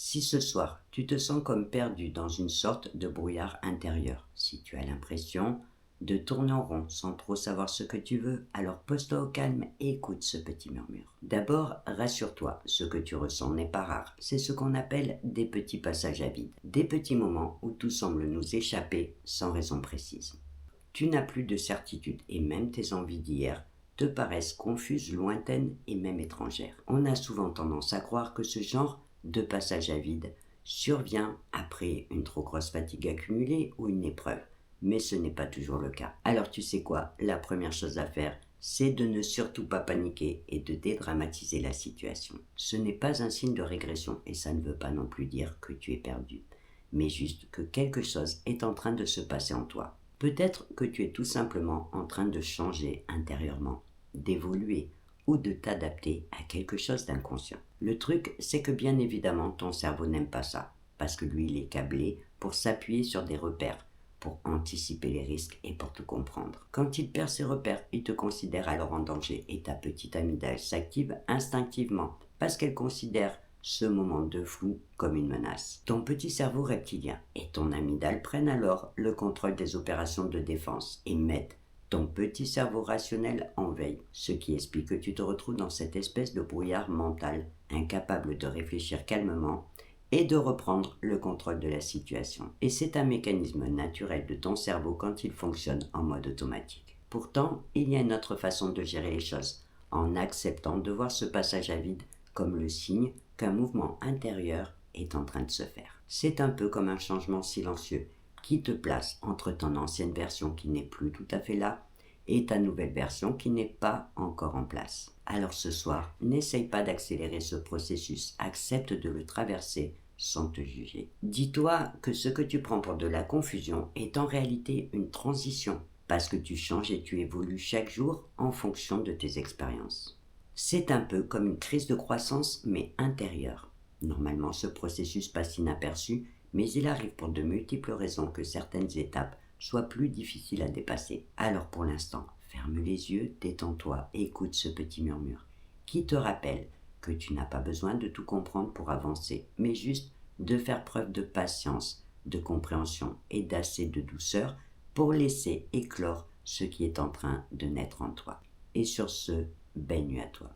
Si ce soir, tu te sens comme perdu dans une sorte de brouillard intérieur, si tu as l'impression de tourner en rond sans trop savoir ce que tu veux, alors pose-toi au calme et écoute ce petit murmure. D'abord, rassure-toi, ce que tu ressens n'est pas rare. C'est ce qu'on appelle des petits passages à vide, des petits moments où tout semble nous échapper sans raison précise. Tu n'as plus de certitude et même tes envies d'hier te paraissent confuses, lointaines et même étrangères. On a souvent tendance à croire que ce genre de passage à vide survient après une trop grosse fatigue accumulée ou une épreuve, mais ce n'est pas toujours le cas. Alors tu sais quoi, la première chose à faire, c'est de ne surtout pas paniquer et de dédramatiser la situation. Ce n'est pas un signe de régression et ça ne veut pas non plus dire que tu es perdu, mais juste que quelque chose est en train de se passer en toi. Peut-être que tu es tout simplement en train de changer intérieurement, d'évoluer ou de t'adapter à quelque chose d'inconscient. Le truc, c'est que bien évidemment, ton cerveau n'aime pas ça, parce que lui, il est câblé pour s'appuyer sur des repères, pour anticiper les risques et pour te comprendre. Quand il perd ses repères, il te considère alors en danger et ta petite amygdale s'active instinctivement, parce qu'elle considère ce moment de flou comme une menace. Ton petit cerveau reptilien et ton amygdale prennent alors le contrôle des opérations de défense et mettent ton petit cerveau rationnel en veille, ce qui explique que tu te retrouves dans cette espèce de brouillard mental, incapable de réfléchir calmement et de reprendre le contrôle de la situation. Et c'est un mécanisme naturel de ton cerveau quand il fonctionne en mode automatique. Pourtant, il y a une autre façon de gérer les choses, en acceptant de voir ce passage à vide comme le signe qu'un mouvement intérieur est en train de se faire. C'est un peu comme un changement silencieux qui te place entre ton ancienne version qui n'est plus tout à fait là et ta nouvelle version qui n'est pas encore en place. Alors ce soir, n'essaye pas d'accélérer ce processus, accepte de le traverser sans te juger. Dis-toi que ce que tu prends pour de la confusion est en réalité une transition, parce que tu changes et tu évolues chaque jour en fonction de tes expériences. C'est un peu comme une crise de croissance, mais intérieure. Normalement, ce processus passe inaperçu, mais il arrive pour de multiples raisons que certaines étapes soient plus difficiles à dépasser. Alors pour l'instant, ferme les yeux, détends-toi et écoute ce petit murmure qui te rappelle que tu n'as pas besoin de tout comprendre pour avancer, mais juste de faire preuve de patience, de compréhension et d'assez de douceur pour laisser éclore ce qui est en train de naître en toi. Et sur ce, belle nuit à toi.